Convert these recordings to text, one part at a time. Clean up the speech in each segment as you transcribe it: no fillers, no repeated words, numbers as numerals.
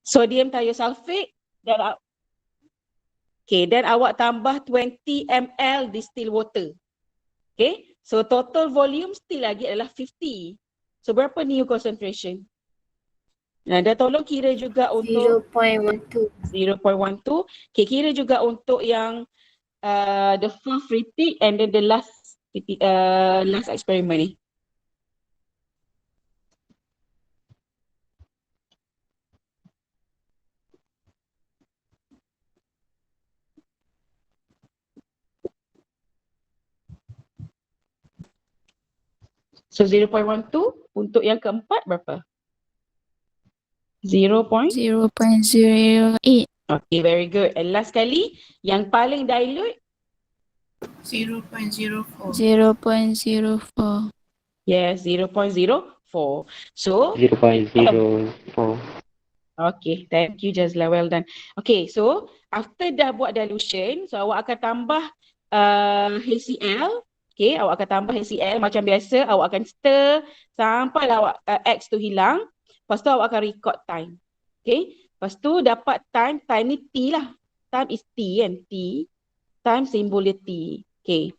sodium thiosulfate dan dan awak tambah 20 ml distilled water. Okay, so total volume still lagi adalah 50. So berapa new concentration? Nah, dah tolong kira juga untuk 0.12. 0.12. Okay, kira juga untuk yang the fourth repeat and then the last experiment ni. So 0.12 untuk yang keempat berapa? 0.? 0.08. Okay, very good. And last kali, yang paling dilute? 0.04. 0.04. Yes, 0.04. So, 0.04. okay, thank you Jazla, well done. Okay, so after dah buat dilution, so awak akan tambah HCl. Okay, awak akan tambah HCl macam biasa, awak akan stir sampai awak X tu hilang. Lepas tu awak akan record time. Okay, lepas tu dapat time ni T lah. Time is T kan, T. Time simbol dia T. Okay.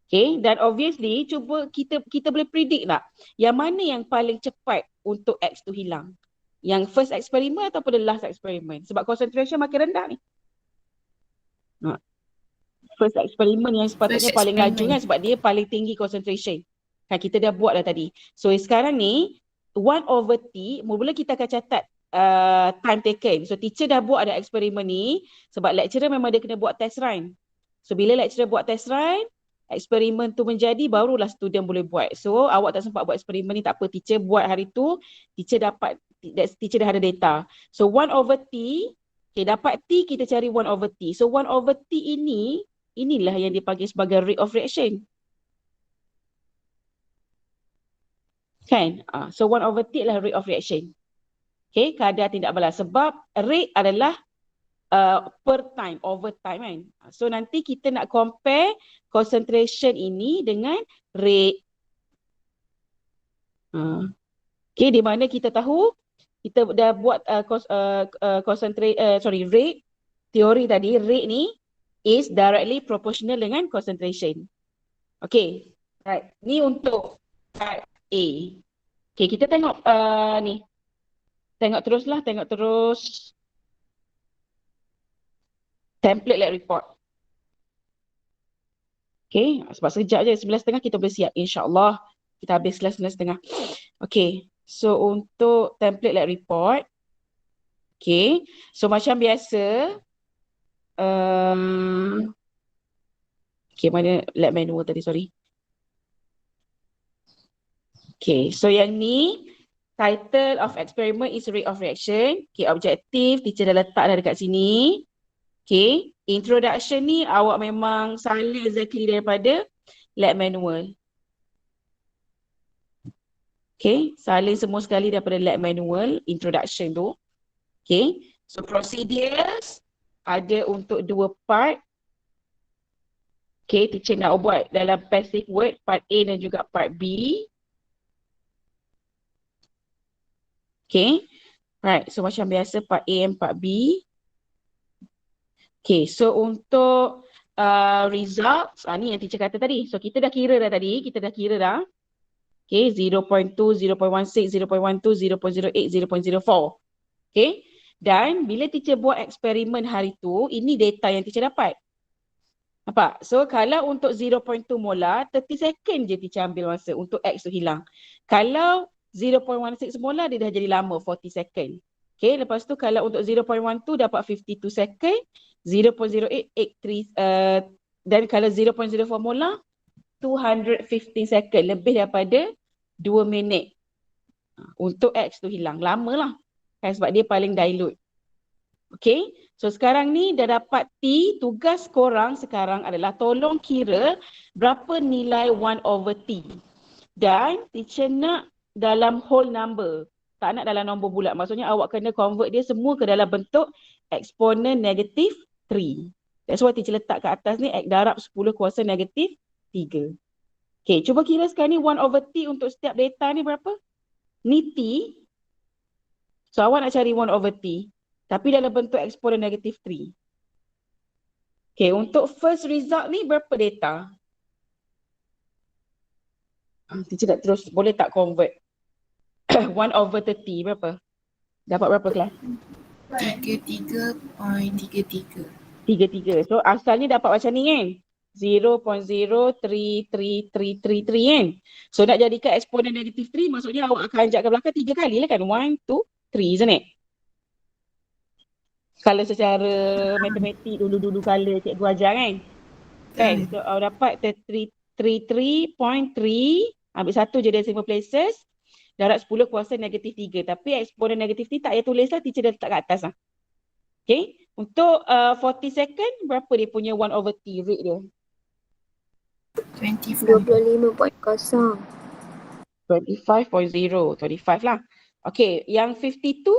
Okay, dan obviously cuba kita boleh predict tak yang mana yang paling cepat untuk X tu hilang. Yang first experiment ataupun the last experiment. Sebab concentration makin rendah ni. First experiment yang sepatutnya paling laju kan sebab dia paling tinggi concentration. Kan kita dah buat dah tadi. So sekarang ni 1/T, mula-mula kita akan catat time taken. So teacher dah buat ada eksperimen ni sebab lecturer memang dia kena buat test run. So bila lecturer buat test run, eksperimen tu menjadi barulah student boleh buat. So awak tak sempat buat eksperimen ni tak apa, teacher buat hari tu, teacher dah ada data. So 1/T, okay, dapat T kita cari 1/T. So 1/T inilah yang dipanggil sebagai rate of reaction. Kan? So 1/T adalah rate of reaction. Okay, kadar tindak balas. Sebab rate adalah per time, over time kan. So nanti kita nak compare concentration ini dengan rate. Okay, di mana kita tahu kita dah buat rate teori tadi, rate ni is directly proportional dengan concentration. Okay, right. Ni untuk part A. Okay, kita tengok ni. Tengok terus. Template lab report. Okay, sebab sekejap je, 11.30 kita boleh siap. InsyaAllah kita habis 11.30. Okay, so untuk template lab report. Okay, so macam biasa. Okay, mana lab manual tadi, sorry. Okay, so yang ni, title of experiment is rate of reaction. Okay, objektif, teacher dah letak dah dekat sini. Okay, introduction ni awak memang salah exactly daripada lab manual. Okay, salin semua sekali daripada lab manual, introduction tu. Okay, so procedures ada untuk 2 part. Okay, teacher nak buat dalam passive word, part A dan juga part B. Okay, right, so macam biasa part A and part B. Okay, so untuk results, ni yang teacher kata tadi. So kita dah kira dah. Okay, 0.2, 0.16, 0.12, 0.08, 0.04. Okay, dan bila teacher buat eksperimen hari tu, ini data yang teacher dapat. Nampak? So kalau untuk 0.2 molar, 30 second je teacher ambil masa untuk X tu hilang. Kalau 0.16 molar, dia dah jadi lama, 40 second. Okay, lepas tu kalau untuk 0.12 dapat 52 second, 0.08, 83, dan kalau 0.04 molar, 215 second, lebih daripada 2 minit untuk X tu hilang. Lama lah. Kan, sebab dia paling dilute. Okay, so sekarang ni dah dapat T. Tugas korang sekarang adalah tolong kira berapa nilai 1/T. Dan teacher nak dalam whole number. Tak nak dalam nombor bulat. Maksudnya awak kena convert dia semua ke dalam bentuk eksponen negatif 3. That's why teacher letak kat atas ni darab 10 kuasa negatif 3. Okay, cuba kira sekarang ni 1/T untuk setiap data ni berapa? Ni T. So awak nak cari 1/T. tapi dalam bentuk eksponen negatif 3. Okay, untuk first result ni berapa data? Teacher nak terus, boleh tak convert? 1/30 berapa? Dapat berapa kelas? 33.33. 33. So asalnya dapat macam ni kan? 0.03333 kan? So nak jadikan eksponen negatif 3 maksudnya awak akan anjak ke belakang 3 kali lah kan? 1, 2, 3 isn't it? Kalau secara matematik dulu-dulu kala cikgu ajar kan? Kan? So awak dapat 33.3, ambil satu je decimal places, darab 10 kuasa negatif 3. Tapi eksponen negatif 3 tak payah tulis lah, teacher dah letak kat atas lah. Okay? Untuk 40 second, berapa dia punya 1/t rate dia? 25.0. 25.0, 25 lah. Okay, yang 52?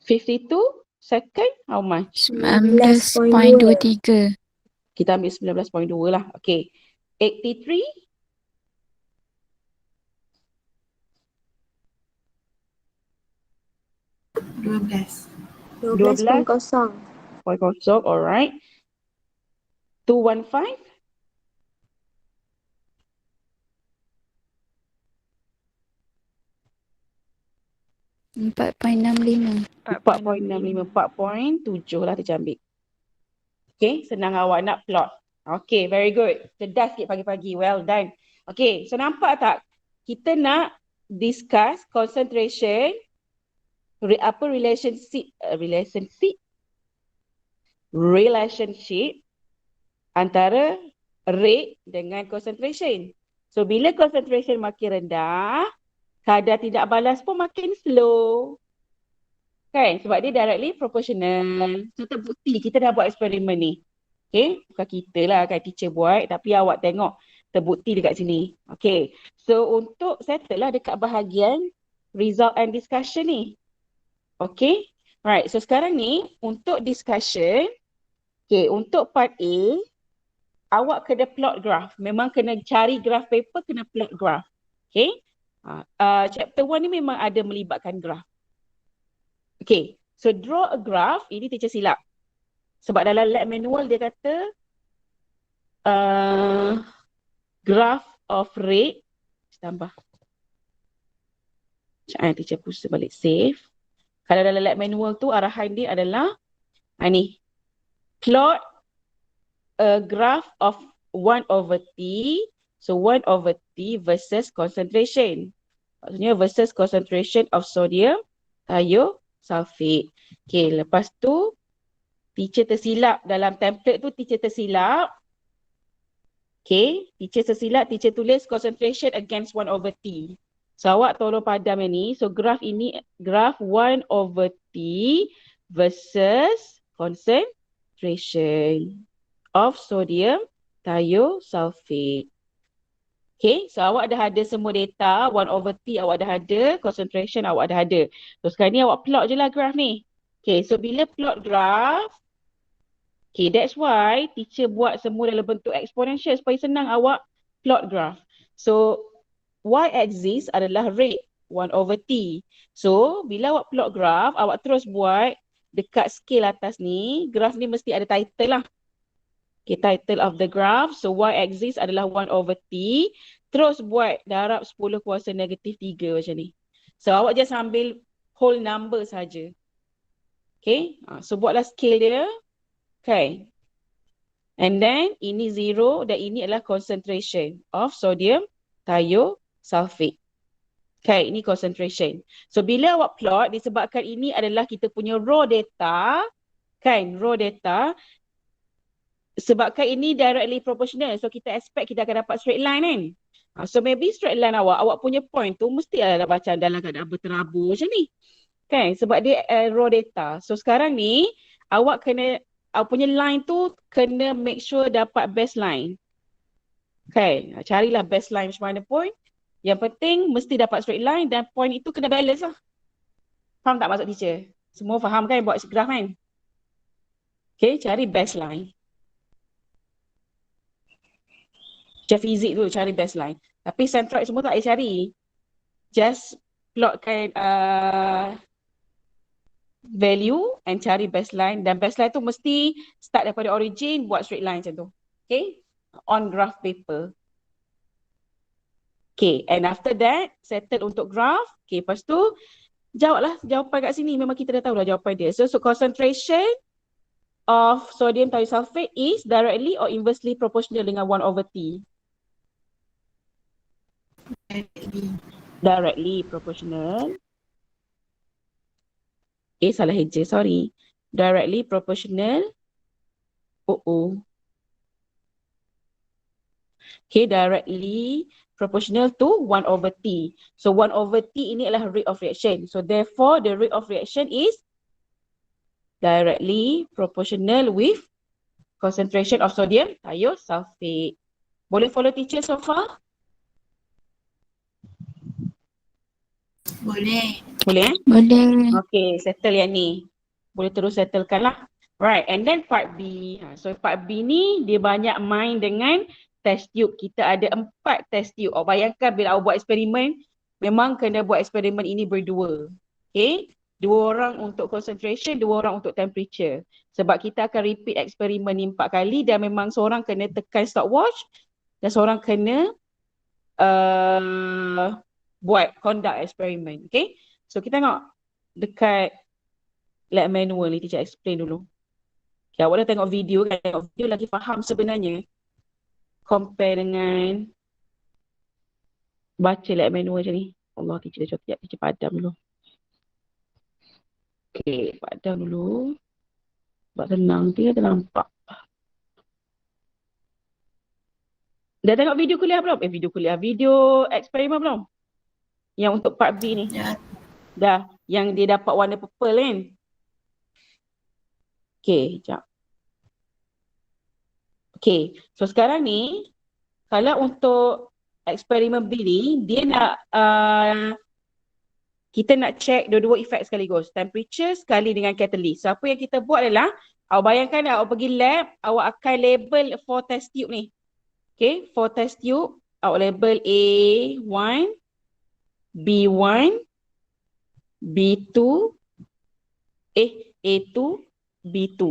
52 second, how much? 19.23. Kita ambil 19.2 lah. Okay. 83? 12.0. 0.0, alright. 215? 4.65. 4.65, 4.7 lah teacher ambil. Okay, senang awak nak plot. Okay, very good. Cerdas sikit pagi-pagi. Well done. Okay, so nampak tak? Kita nak discuss concentration, relationship antara rate dengan concentration. So, bila concentration makin rendah, kadar tidak balas pun makin slow. Kan? Sebab dia directly proportional. So, terbukti kita dah buat eksperimen ni. Okay? Bukan kita lah kan teacher buat. Tapi awak tengok terbukti dekat sini. Okay. So, untuk settle lah dekat bahagian result and discussion ni. Okay? Right. So, sekarang ni untuk discussion. Okay. Untuk part A, awak kena plot graph. Memang kena cari graph paper, kena plot graph. Okay? Chapter 1 ni memang ada melibatkan graph. Okay, so draw a graph. Ini teacher silap. Sebab dalam lab manual dia kata graph of rate. Tambah. Teacher push balik save. Kalau dalam lab manual tu arahan dia adalah ni. Plot a graph of 1/t. So 1/t versus concentration. Maksudnya versus concentration of sodium thiosulfate. Okay, lepas tu teacher tersilap dalam template tu, teacher tersilap. Okay, teacher tersilap, teacher tulis concentration against 1/t. So awak tolong padam yang ni. So graph ini, graph 1/t versus concentration of sodium thiosulfate. Okay, so awak dah ada semua data, 1/t awak dah ada, concentration awak dah ada. So sekarang ni awak plot je lah graph ni. Okay, so bila plot graph, okay, that's why teacher buat semua dalam bentuk exponential supaya senang awak plot graph. So y-axis adalah rate, 1/t. So bila awak plot graph, awak terus buat dekat scale atas ni, graph ni mesti ada title lah. Okay, title of the graph. So y-axis adalah 1/t. Terus buat darab 10 kuasa negatif 3 macam ni. So awak just ambil whole number saja. Okay, so buatlah scale dia. Okay. And then ini 0 dan ini adalah concentration of sodium thiosulfate. Okay, ini concentration. So bila awak plot, disebabkan ini adalah kita punya raw data. Kan, raw data. Sebabkan ini directly proportional, so kita expect kita akan dapat straight line kan. So maybe straight line awak punya point tu mesti ada macam dalam keadaan berterabur macam ni. Kan, sebab dia raw data. So sekarang ni, awak punya line tu kena make sure dapat baseline. Kan, carilah baseline macam mana pun. Yang penting mesti dapat straight line dan point itu kena balance lah. Faham tak maksud teacher? Semua faham kan buat graph kan? Okay, cari baseline. Macam fizik tu cari baseline. Tapi centroid semua tak payah cari. Just plotkan value and cari baseline. Dan baseline tu mesti start daripada origin, buat straight line macam tu. Okay? On graph paper. Okay, and after that, settle untuk graph. Okay, lepas tu, jawablah jawapan kat sini. Memang kita dah tahu lah jawapan dia. So concentration of sodium thiosulfate is directly or inversely proportional dengan 1/T. Directly proportional. Salah eja, sorry. Directly proportional. Okay, directly proportional to 1/T. So 1/T ini adalah rate of reaction. So therefore the rate of reaction is directly proportional with concentration of sodium thiosulfate. Boleh follow teacher so far? Boleh. Boleh Boleh. Okay, settle yang ni. Boleh terus settlekan lah. Right, and then part B. So part B ni dia banyak main dengan test tube. Kita ada 4 test tube. Bayangkan bila awak buat eksperimen, memang kena buat eksperimen ini berdua. Okay, 2 orang untuk concentration, 2 orang untuk temperature. Sebab kita akan repeat eksperimen ni 4 kali dan memang seorang kena tekan stopwatch dan seorang kena buat conduct eksperimen. Okay, so kita tengok dekat lab manual ni, teacher explain dulu. Okay, awak dah tengok video kan? Tengok video lagi faham sebenarnya. Compare dengan baca lab manual macam ni. Allah, teacher dah cakap, teacher padam dulu. Okay, padam dulu. Sebab senang, dia dah nampak. Dah tengok video kuliah belum? Video eksperimen belum? Yang untuk part B ni. Ya. Dah, yang dia dapat warna purple kan? Okay, sekejap. Okay, so sekarang ni, kalau untuk eksperimen B ni, dia nak, kita nak check dua-dua efek sekaligus. Temperature sekali dengan catalyst. So apa yang kita buat adalah, awak bayangkan awak pergi lab, awak akan label 4 test tube ni. Okay, 4 test tube, awak label A1, B1, B2, A2, B2.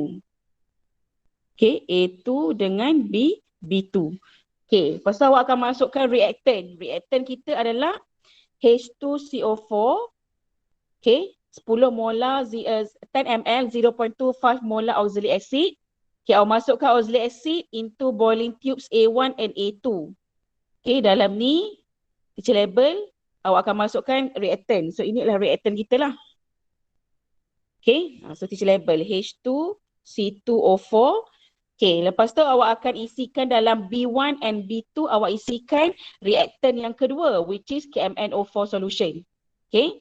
Okay, A2 dengan B2. Okay, lepas tu awak akan masukkan reactant. Reactant kita adalah H2CO4. Okay, 10 molar, 10 ml, 0.25 molar auxilic acid. Okay, awak masukkan auxilic acid into boiling tubes A1 and A2. Okay, dalam ni, teacher label, awak akan masukkan reactant. So, ini adalah reactant kita lah. Okay, so teacher label H2C2O4. Okay, lepas tu awak akan isikan dalam B1 and B2, awak isikan reactant yang kedua, which is KMNO4 solution. Okay,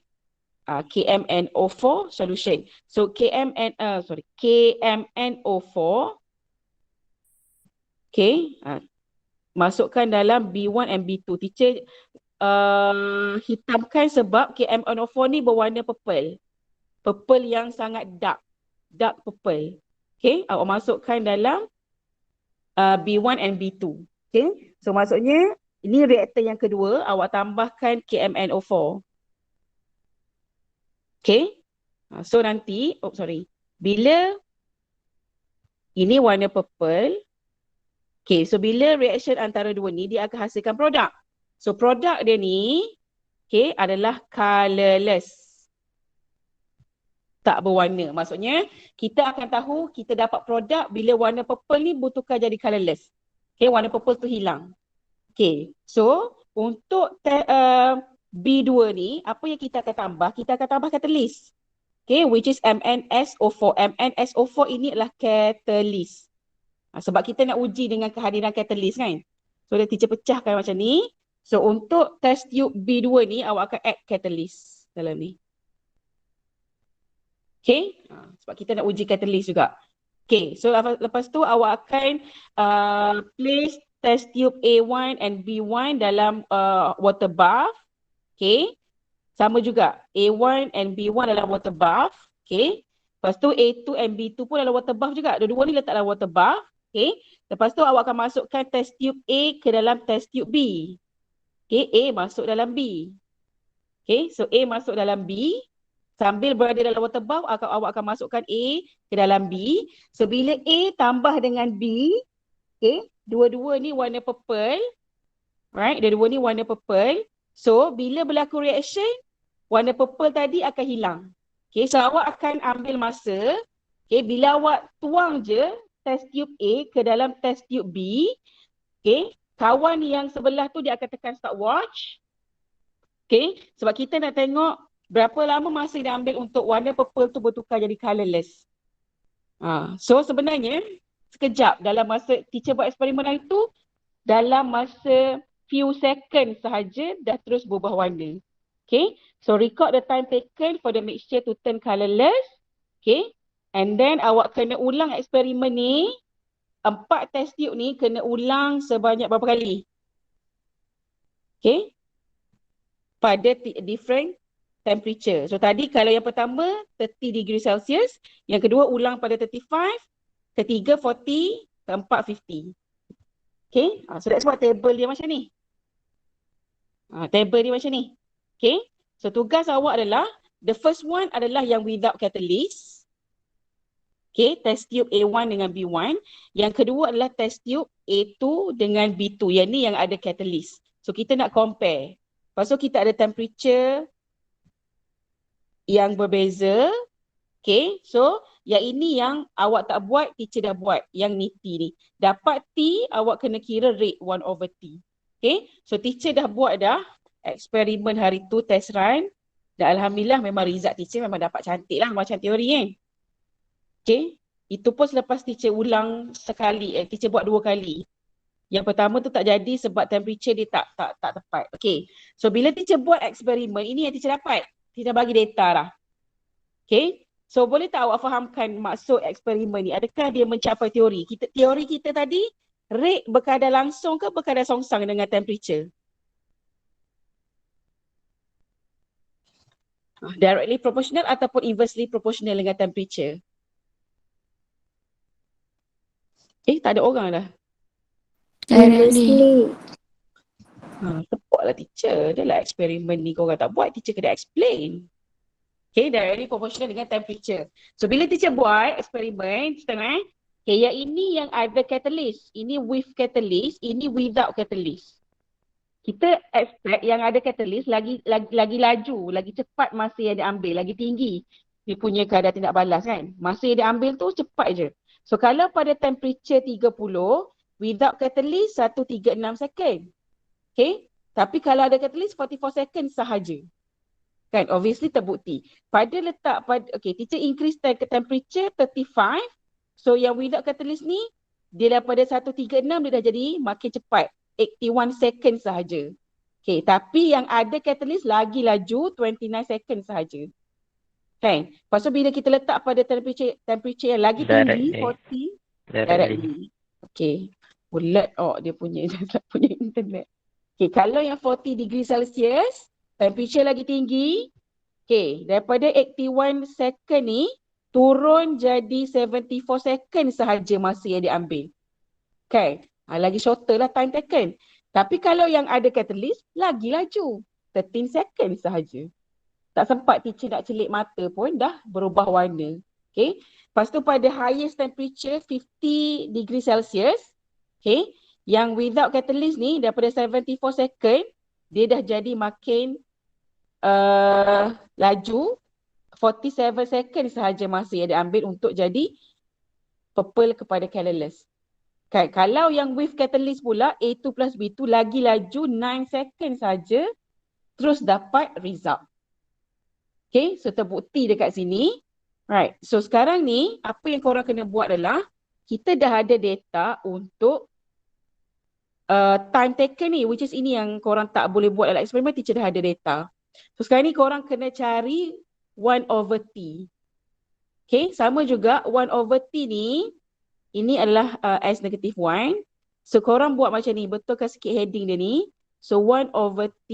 KMNO4 solution. So KMNO4, okay, masukkan dalam B1 and B2. Teacher hitamkan sebab KMNO4 ni berwarna purple. Purple yang sangat dark purple. Okay, awak masukkan dalam B1 and B2. Okay, so maksudnya ini reaktor yang kedua, awak tambahkan KMNO4. Okay, so nanti, bila ini warna purple, okay, so bila reaction antara dua ni, dia akan hasilkan produk. So produk dia ni, okay, adalah colourless. Tak berwarna. Maksudnya, kita akan tahu kita dapat produk bila warna purple ni bertukar jadi colourless. Okay, warna purple tu hilang. Okay, so untuk B2 ni, apa yang kita akan tambah? Kita akan tambah catalyst. Okay, which is MnSO4. MnSO4 ini adalah catalyst. Sebab kita nak uji dengan kehadiran catalyst kan. So, dia teacher pecahkan macam ni. So, untuk test tube B2 ni, awak akan add catalyst dalam ni. Okay, sebab kita nak uji catalyst juga. Okay, so lepas tu awak akan place test tube A1 and B1 dalam water bath. Okay, sama juga A1 and B1 dalam water bath. Okay, lepas tu A2 and B2 pun dalam water bath juga. Dua-dua ni letak dalam water bath. Okay, lepas tu awak akan masukkan test tube A ke dalam test tube B. Okay, A masuk dalam B. Okay, so A masuk dalam B. Sambil berada dalam water bath, awak akan masukkan A ke dalam B. So, bila A tambah dengan B, okay, dua-dua ni warna purple. Right, dua-dua ni warna purple. So, bila berlaku reaction, warna purple tadi akan hilang. Okay, so awak akan ambil masa. Okay, bila awak tuang je test tube A ke dalam test tube B, okay, kawan yang sebelah tu dia akan tekan stopwatch. Okay, sebab kita nak tengok berapa lama masa dia ambil untuk warna purple tu bertukar jadi colourless. So sebenarnya sekejap dalam masa teacher buat eksperimen hari tu, dalam masa few second sahaja dah terus berubah warna. Okay, so record the time taken for the mixture to turn colourless. Okay, and then awak kena ulang eksperimen ni, 4 test tube ni kena ulang sebanyak berapa kali? Okay, pada different temperature. So tadi kalau yang pertama 30 degree Celsius, yang kedua ulang pada 35, ketiga 40, keempat 50. Okay, so that's what table dia macam ni. Table dia macam ni. Okay, so tugas awak adalah, the first one adalah yang without catalyst. Okay, test tube A1 dengan B1. Yang kedua adalah test tube A2 dengan B2. Yang ni yang ada catalyst. So kita nak compare. Lepas tu kita ada temperature yang berbeza. Okay, so yang ini yang awak tak buat, teacher dah buat. Yang ni T ni. Dapat T, awak kena kira rate 1/T. Okay, so teacher dah buat dah eksperimen hari tu, test run. Dan Alhamdulillah memang result teacher memang dapat cantik lah macam teori kan. Okay, itu pun selepas teacher ulang sekali, teacher buat 2 kali. Yang pertama tu tak jadi sebab temperature dia tak tepat. Okay, so bila teacher buat eksperimen, ini yang teacher dapat. Teacher bagi data lah. Okay, so boleh tak awak fahamkan maksud eksperimen ni? Adakah dia mencapai teori? Teori kita tadi, rate berkadar langsung ke berkadar songsang dengan temperature? Directly proportional ataupun inversely proportional dengan temperature? Tak ada orang dah. Directly. Tepuklah teacher. Dah lah eksperimen ni korang tak buat, teacher kena explain. Okay, directly proportional dengan temperature. So bila teacher buat eksperimen, setengah okay, yang ini yang ada catalyst. Ini with catalyst, ini without catalyst. Kita expect yang ada catalyst lagi laju, lagi cepat masa yang dia ambil, lagi tinggi. Dia punya kadar tindak balas kan. Masa yang dia ambil tu cepat je. So kalau pada temperature 30, without catalyst 136 second. Okay. Tapi kalau ada catalyst 44 second sahaja. Kan, obviously terbukti. Okay, teacher increase temperature 35. So yang without catalyst ni, dia daripada 136 dia dah jadi makin cepat. 81 second sahaja. Okay, tapi yang ada catalyst lagi laju 29 second sahaja. Kan? Lepas tu bila kita letak pada temperature yang lagi tinggi, 40, directly. Okay, bulat dia punya internet. Okay, kalau yang 40 degree Celsius, temperature lagi tinggi, okay, daripada 81 second ni, turun jadi 74 second sahaja masa yang diambil. Okay, lagi shorter lah time taken. Tapi kalau yang ada catalyst, lagi laju. 13 second sahaja. Tak sempat teacher nak celik mata pun dah berubah warna. Okay, lepas tu pada highest temperature 50 degree Celsius, okay, yang without catalyst ni daripada 74 second, dia dah jadi makin laju, 47 second sahaja masa yang diambil untuk jadi purple kepada colourless. Okay, kalau yang with catalyst pula, A2 plus B2 lagi laju 9 second sahaja, terus dapat result. Okay, so terbukti dekat sini. Right, so sekarang ni, apa yang korang kena buat adalah, kita dah ada data untuk time taken ni, which is ini yang korang tak boleh buat dalam eksperimen, teacher dah ada data. So sekarang ni korang kena cari 1/T. Okay, sama juga 1/T ni, ini adalah S negative 1. So korang buat macam ni, betulkan sikit heading dia ni. So 1/T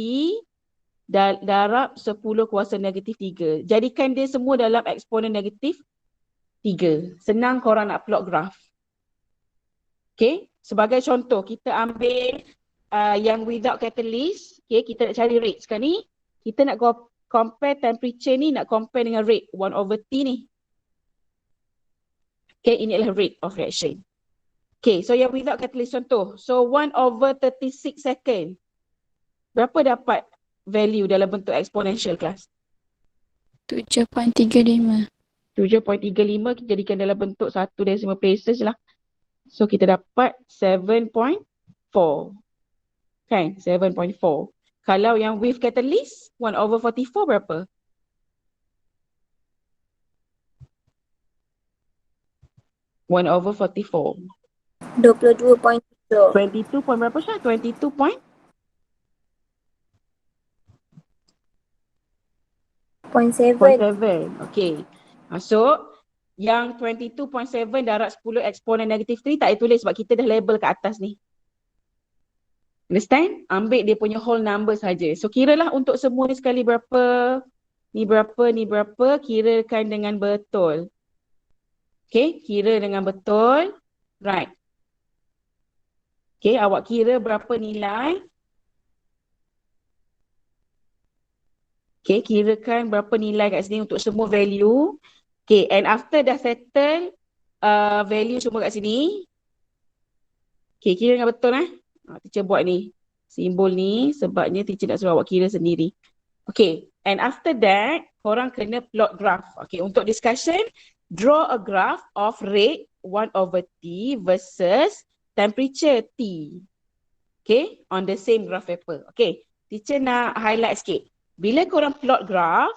darab 10 kuasa negatif 3. Jadikan dia semua dalam eksponen negatif 3. Senang korang nak plot graph. Okay, sebagai contoh, kita ambil yang without catalyst, okay, kita nak cari rate. Sekarang ni, kita nak compare temperature ni, nak compare dengan rate 1/T ni. Okay, ini adalah rate of reaction. Okay, so yang without catalyst contoh. So 1/36 second. Berapa dapat value dalam bentuk exponential kelas? 7.35. 7.35 kita jadikan dalam bentuk 1 decimal places lah. So kita dapat 7.4. Kan? 7.4. Kalau yang with catalyst 1/44 berapa? 1/44. 22.7. 22 point berapa Syah? 22 point? 0.7. 0.7. Okay. So, yang 22.7 darab 10 eksponen negatif 3 tak ditulis sebab kita dah label kat atas ni. Understand? Ambil dia punya whole number saja. So, kiralah untuk semua ni sekali berapa, ni berapa, ni berapa, kirakan dengan betul. Okay, kira dengan betul. Right. Okay, awak kira berapa nilai. Okay, kirakan berapa nilai kat sini untuk semua value. Okay, and after dah settle value semua kat sini. Okay, kira dengan betul teacher buat ni. Simbol ni sebabnya teacher nak suruh awak kira sendiri. Okay, and after that, korang kena plot graph. Okay, untuk discussion, draw a graph of rate 1/T versus temperature T. Okay, on the same graph paper. Okay, teacher nak highlight sikit. Bila korang plot graph,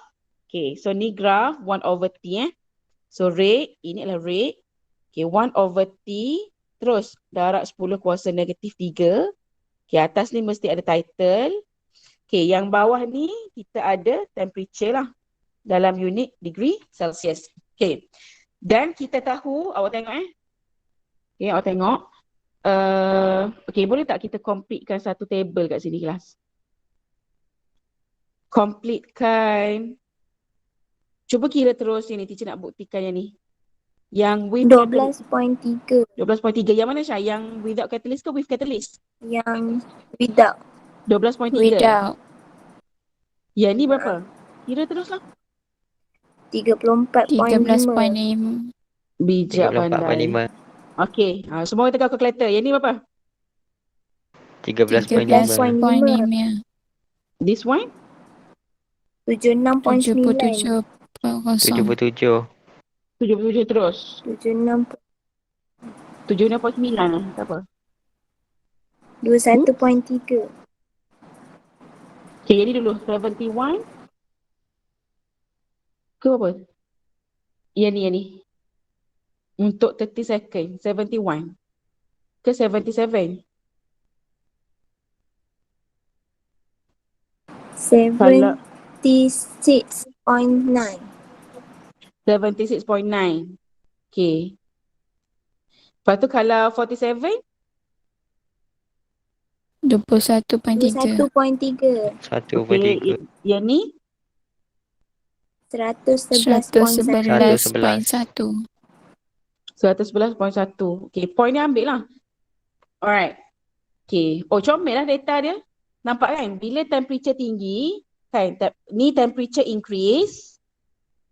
okay, so ni graph 1/T So rate, ini adalah rate. Okay, 1/T, terus darab 10 kuasa negatif 3. Okay, atas ni mesti ada title. Okay, yang bawah ni kita ada temperature lah dalam unit degree Celsius. Okay, dan kita tahu, awak tengok Okay, awak tengok. Okay, boleh tak kita completekan satu table kat sini kelas? Completekan. Cuba kira terus ni, teacher nak buktikan yang ni. Yang with 12.3. 12.3. Yang mana Syah? Yang without catalyst ke with catalyst? Yang without. 12.3. Without. Yang ni berapa? Kira teruslah. 13.5. 13.5. Bijak pandai. 34.5. Okay, semua kita kalkulator. Yang ni berapa? 13.5. 13.5. This one? 76.9. 77. 77 terus. 76. 76.9 tak apa. 21.3. Okay, jadi dulu 71 ke apa? Yang ni. Untuk 30 second, 71 ke 77? Kalau 76.9. 76.9. Okay. Lepas tu kalau 47? 21.3. 1.3. Okay. Yang ni? 111.1. 111.1. Okay, point dia ambil lah. Alright. Okay. Oh, comel lah data dia. Nampak kan? Bila temperature tinggi, kan? Ni temperature increase.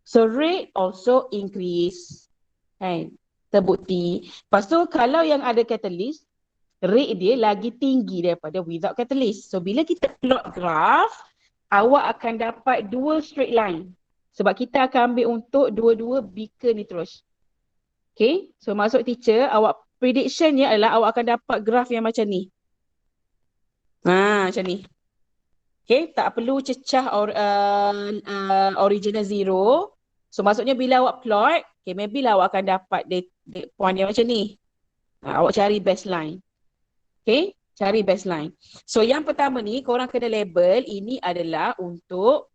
So, rate also increase. Kan? Terbukti. Lepas tu, kalau yang ada catalyst, rate dia lagi tinggi daripada without catalyst. So, bila kita plot graph, awak akan dapat dua straight line. Sebab kita akan ambil untuk dua-dua beaker ni terus. Okay, so maksud teacher, awak predictionnya adalah awak akan dapat graf yang macam ni. Macam ni. Okay, tak perlu cecah original zero. So maksudnya bila awak plot, okay, maybe lah awak akan dapat point yang macam ni. Awak cari baseline. Okay, cari baseline. So yang pertama ni, korang kena label ini adalah untuk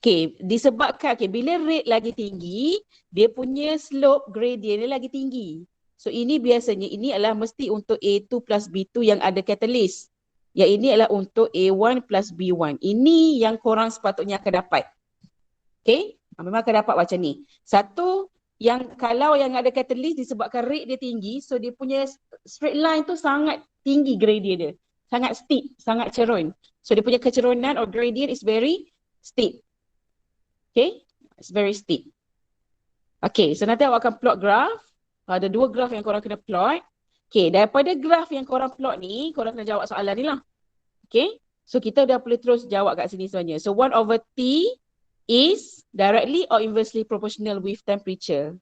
okay, disebabkan bila rate lagi tinggi, dia punya slope gradient dia lagi tinggi. So ini biasanya, ini adalah mesti untuk A2 plus B2 yang ada catalyst. Yang ini adalah untuk A1 plus B1. Ini yang korang sepatutnya akan dapat. Okay, memang akan dapat macam ni. Satu, yang kalau yang ada catalyst disebabkan rate dia tinggi, so dia punya straight line tu sangat tinggi gradient dia. Sangat steep, sangat cerun. So dia punya kecerunan or gradient is very steep. Okay, it's very steep. Okay, so nanti awak akan plot graph. Ada 2 graph yang korang kena plot. Okay, daripada graph yang korang plot ni, korang kena jawab soalan ni lah. Okay, so kita dah boleh terus jawab kat sini sebenarnya. So 1/T is directly or inversely proportional with temperature.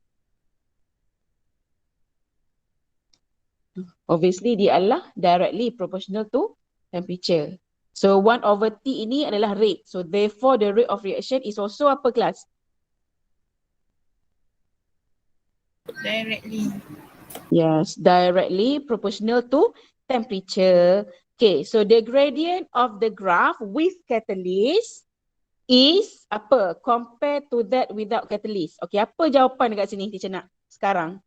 Obviously dia adalah directly proportional to temperature. So 1/T ini adalah rate. So therefore the rate of reaction is also apa kelas? Directly. Yes, directly proportional to temperature. Okay, so the gradient of the graph with catalyst is apa? Compared to that without catalyst. Okay, apa jawapan dekat sini teacher nak sekarang?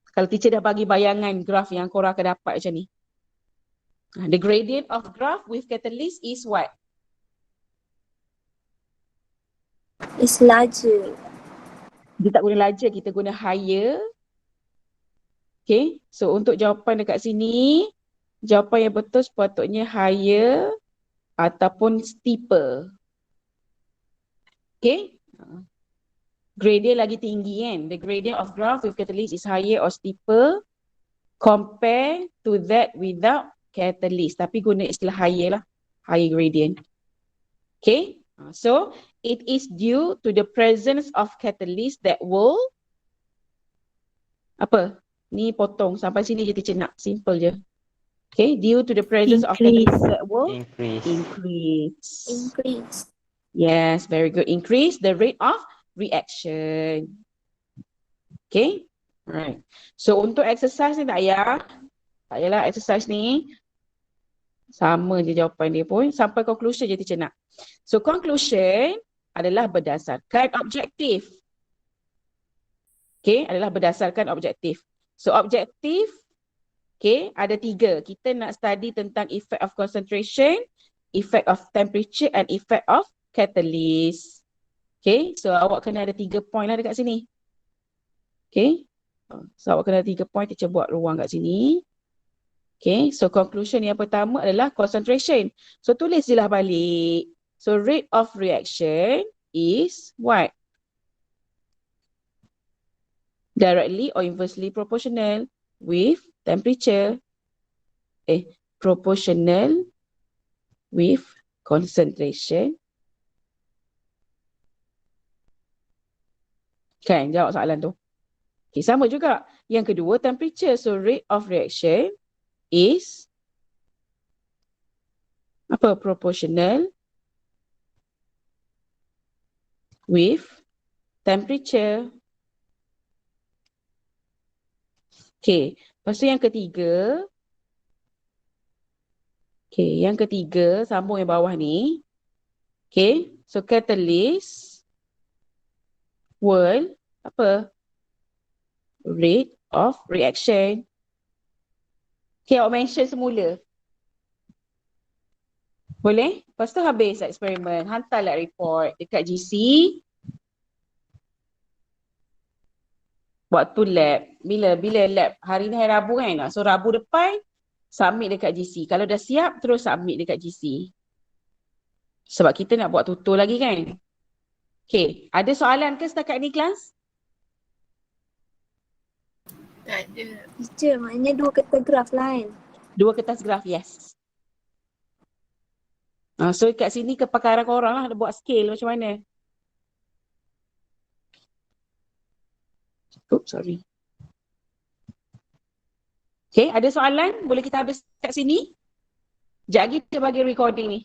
Kalau teacher dah bagi bayangan graph yang korang akan dapat macam ni. The gradient of graph with catalyst is what? Is larger. Dia tak guna larger, kita guna higher. Okay, so untuk jawapan dekat sini, jawapan yang betul sepatutnya higher ataupun steeper. Okay, gradient lagi tinggi kan. The gradient of graph with catalyst is higher or steeper compare to that without catalyst. Tapi guna istilah higher lah. Higher gradient. Okay, so it is due to the presence of catalyst that will apa? Ni potong sampai sini je teacher nak. Simple je. Okay, due to the presence of catalyst that will increase. Yes, very good. Increase the rate of reaction. Okay, alright. So untuk exercise ni tak payah. Tak payahlah exercise ni. Sama je jawapan dia pun. Sampai conclusion je teacher nak. So conclusion adalah berdasarkan objektif. Okay, adalah berdasarkan objektif. So objektif, okay, ada 3. Kita nak study tentang effect of concentration, effect of temperature and effect of catalyst. Okay, so awak kena ada 3 point lah dekat sini. Okay, so awak kena ada 3 point, teacher buat ruang kat sini. Okay, so conclusion yang pertama adalah concentration. So tulis je lah balik. So rate of reaction is what? Directly or inversely proportional with temperature. Proportional with concentration. Kan, jawab soalan tu. Okay, sama juga. Yang kedua, temperature. So rate of reaction is apa? Proportional with temperature. Okay, lepas tu yang ketiga. Okay, yang ketiga, sambung yang bawah ni. Okay, so catalyst will apa? Rate of reaction. Okay, awak mention semula. Boleh? Lepas tu habis eksperimen. Hantarlah report dekat GC. Waktu lab. Bila lab? Hari ni hari Rabu kan? So Rabu depan, submit dekat GC. Kalau dah siap, terus submit dekat GC. Sebab kita nak buat tutor lagi kan? Okay, ada soalan ke setakat ni kelas? Tak ada. Teacher, maknanya 2 kertas graf lah kan? 2 kertas graf, yes. So kat sini kepakaran korang lah buat scale macam mana. Oops, sorry. Okay, ada soalan? Boleh kita habis kat sini? Sekejap lagi kita bagi recording ni.